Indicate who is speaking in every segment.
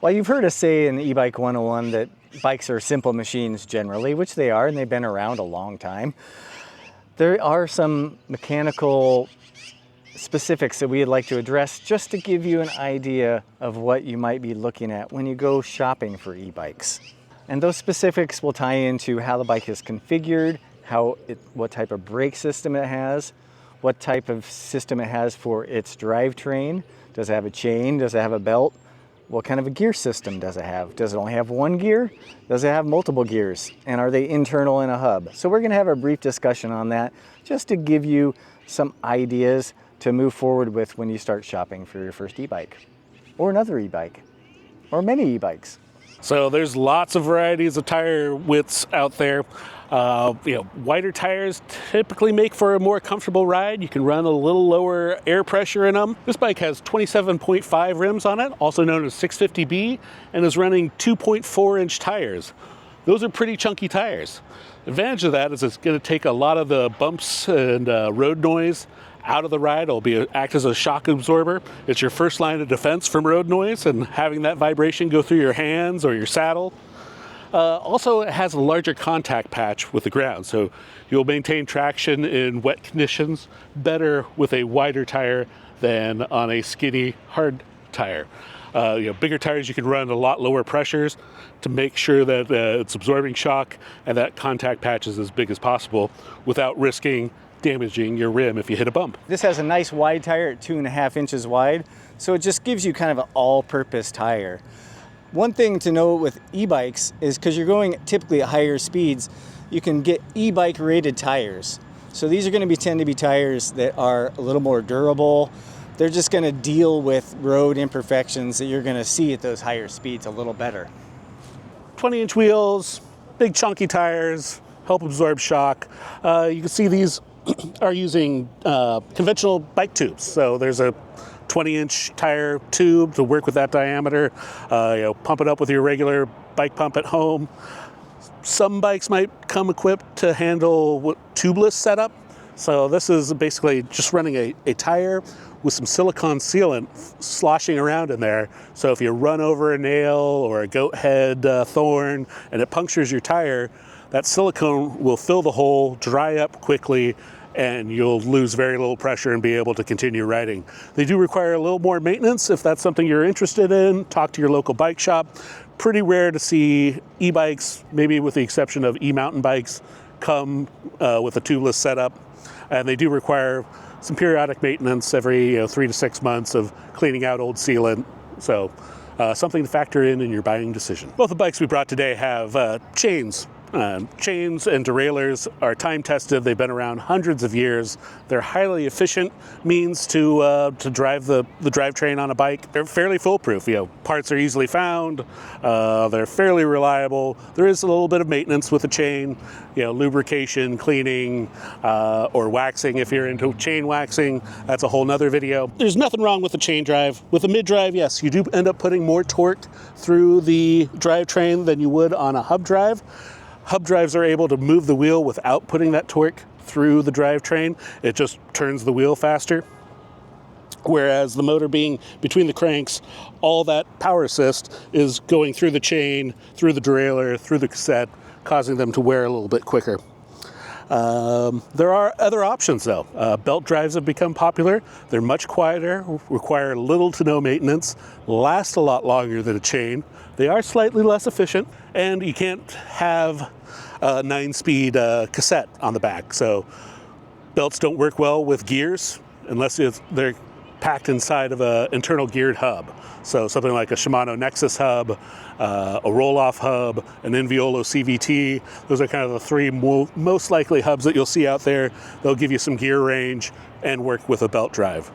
Speaker 1: Well, you've heard us say in e-bike 101 that bikes are simple machines generally, which they are, and they've been around a long time. There are some mechanical specifics that we'd like to address just to give you an idea of what you might be looking at when you go shopping for e-bikes. And those specifics will tie into how the bike is configured, what type of brake system it has, what type of system it has for its drivetrain. Does it have a chain? Does it have a belt? What kind of a gear system does it have? Does it only have one gear? Does it have multiple gears? And are they internal in a hub? So we're going to have a brief discussion on that just to give you some ideas to move forward with when you start shopping for your first e-bike or another e-bike or many e-bikes.
Speaker 2: So there's lots of varieties of tire widths out there. Wider tires typically make for a more comfortable ride. You can run a little lower air pressure in them. This bike has 27.5 rims on it, also known as 650B, and is running 2.4-inch tires. Those are pretty chunky tires. The advantage of that is it's going to take a lot of the bumps and road noise out of the ride. It'll act as a shock absorber. It's your first line of defense from road noise and having that vibration go through your hands or your saddle. Also, it has a larger contact patch with the ground, so you'll maintain traction in wet conditions better with a wider tire than on a skinny, hard tire. Bigger tires, you can run a lot lower pressures to make sure that it's absorbing shock and that contact patch is as big as possible without risking damaging your rim if you hit a bump.
Speaker 1: This has a nice wide tire at 2.5 inches wide, so it just gives you kind of an all-purpose tire. One thing to know with e-bikes is because you're going typically at higher speeds, you can get e-bike rated tires. So these are going to tend to be tires that are a little more durable. They're just going to deal with road imperfections that you're going to see at those higher speeds a little better.
Speaker 2: 20-inch wheels, big chunky tires, help absorb shock. You can see these are using conventional bike tubes. So there's a 20-inch tire tube to work with that diameter. Pump it up with your regular bike pump at home. Some bikes might come equipped to handle tubeless setup. So this is basically just running a tire with some silicone sealant sloshing around in there. So if you run over a nail or a goat head thorn and it punctures your tire, that silicone will fill the hole, dry up quickly, and you'll lose very little pressure and be able to continue riding. They do require a little more maintenance. If that's something you're interested in, talk to your local bike shop. Pretty rare to see e-bikes, maybe with the exception of e-mountain bikes, come with a tubeless setup. And they do require some periodic maintenance every 3 to 6 months of cleaning out old sealant. So something to factor in your buying decision. Both the bikes we brought today have chains. Chains and derailleurs are time tested. They've been around hundreds of years. They're highly efficient means to drive the drivetrain on a bike. They're fairly foolproof. Parts are easily found. They're fairly reliable. There is a little bit of maintenance with the chain, lubrication, cleaning, or waxing. If you're into chain waxing, that's a whole nother video. There's nothing wrong with the chain drive. With a mid drive, yes, you do end up putting more torque through the drivetrain than you would on a hub drive. Hub drives are able to move the wheel without putting that torque through the drivetrain. It just turns the wheel faster. Whereas the motor being between the cranks, all that power assist is going through the chain, through the derailleur, through the cassette, causing them to wear a little bit quicker. There are other options though. Belt drives have become popular. They're much quieter, require little to no maintenance, last a lot longer than a chain. They are slightly less efficient, and you can't have a 9-speed cassette on the back. So belts don't work well with gears unless they're packed inside of an internal geared hub. So something like a Shimano Nexus hub, a roll-off hub, an Inviolo CVT. Those are kind of the three most likely hubs that you'll see out there. They'll give you some gear range and work with a belt drive.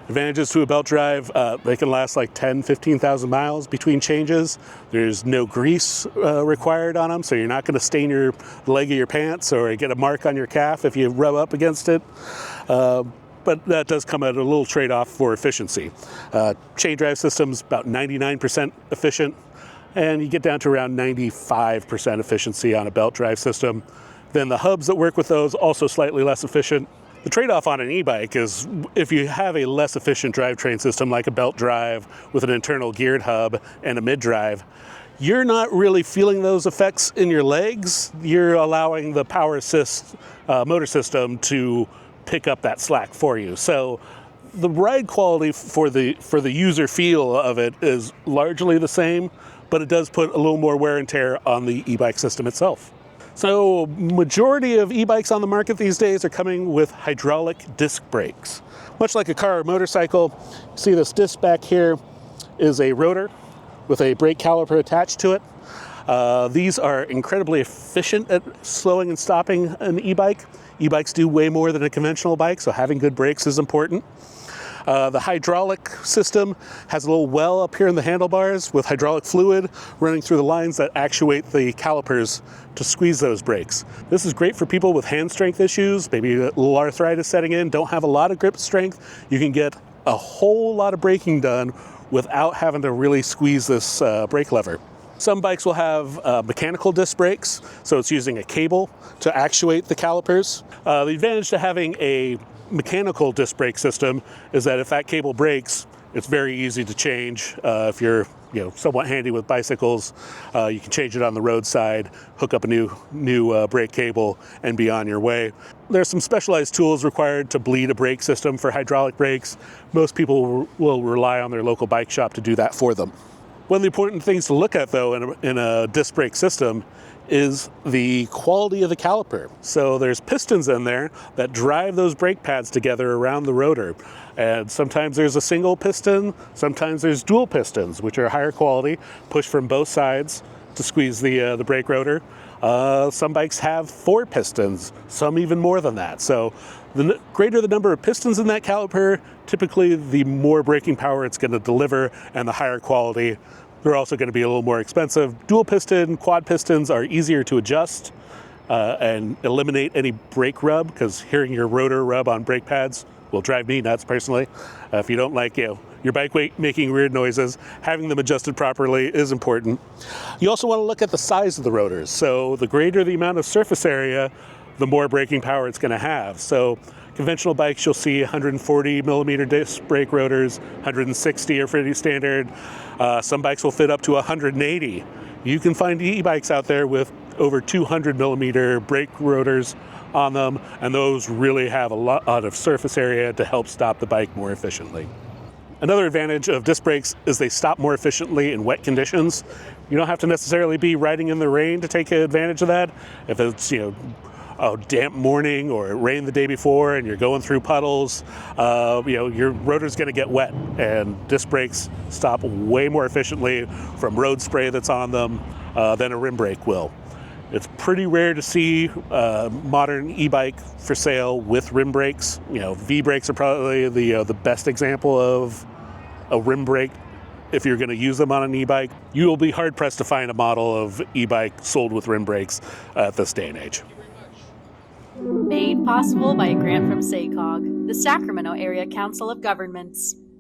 Speaker 2: Advantages to a belt drive, they can last like 10, 15,000 miles between changes. There's no grease required on them, so you're not going to stain the leg of your pants or get a mark on your calf if you rub up against it. But that does come at a little trade-off for efficiency. Chain drive systems, about 99% efficient, and you get down to around 95% efficiency on a belt drive system. Then the hubs that work with those, also slightly less efficient. The trade-off on an e-bike is if you have a less efficient drivetrain system like a belt drive with an internal geared hub and a mid-drive, you're not really feeling those effects in your legs. You're allowing the power assist motor system to pick up that slack for you. So the ride quality for the user feel of it is largely the same, but it does put a little more wear and tear on the e-bike system itself. So majority of e-bikes on the market these days are coming with hydraulic disc brakes. Much like a car or motorcycle, you see this disc back here is a rotor with a brake caliper attached to it. These are incredibly efficient at slowing and stopping an e-bike. E-bikes do way more than a conventional bike, so having good brakes is important. The hydraulic system has a little well up here in the handlebars with hydraulic fluid running through the lines that actuate the calipers to squeeze those brakes. This is great for people with hand strength issues, maybe a little arthritis setting in, don't have a lot of grip strength. You can get a whole lot of braking done without having to really squeeze this brake lever. Some bikes will have mechanical disc brakes, so it's using a cable to actuate the calipers. The advantage to having a mechanical disc brake system is that if that cable breaks, it's very easy to change. If you're somewhat handy with bicycles, you can change it on the roadside, hook up a new brake cable, and be on your way. There's some specialized tools required to bleed a brake system for hydraulic brakes. Most people will rely on their local bike shop to do that for them. One of the important things to look at, though, in a disc brake system is the quality of the caliper. So there's pistons in there that drive those brake pads together around the rotor. And sometimes there's a single piston, sometimes there's dual pistons, which are higher quality, push from both sides to squeeze the brake rotor. Some bikes have 4 pistons, some even more than that. So the greater the number of pistons in that caliper, typically the more braking power it's going to deliver and the higher quality. They're also going to be a little more expensive. Dual piston, quad pistons are easier to adjust and eliminate any brake rub, because hearing your rotor rub on brake pads will drive me nuts personally. If you don't like your bike making weird noises, having them adjusted properly is important. You also want to look at the size of the rotors. So the greater the amount of surface area, the more braking power it's going to have. So conventional bikes, you'll see 140 millimeter disc brake rotors, 160 are pretty standard. Some bikes will fit up to 180. You can find e-bikes out there with over 200 millimeter brake rotors on them, and those really have a lot of surface area to help stop the bike more efficiently. Another advantage of disc brakes is they stop more efficiently in wet conditions. You don't have to necessarily be riding in the rain to take advantage of that. If it's a damp morning or it rained the day before and you're going through puddles, your rotor's going to get wet, and disc brakes stop way more efficiently from road spray that's on them than a rim brake will. It's pretty rare to see modern e-bike for sale with rim brakes. V-brakes are probably the best example of a rim brake. If you're going to use them on an e-bike, you will be hard pressed to find a model of e-bike sold with rim brakes at this day and age.
Speaker 3: Made possible by a grant from SACOG, the Sacramento Area Council of Governments.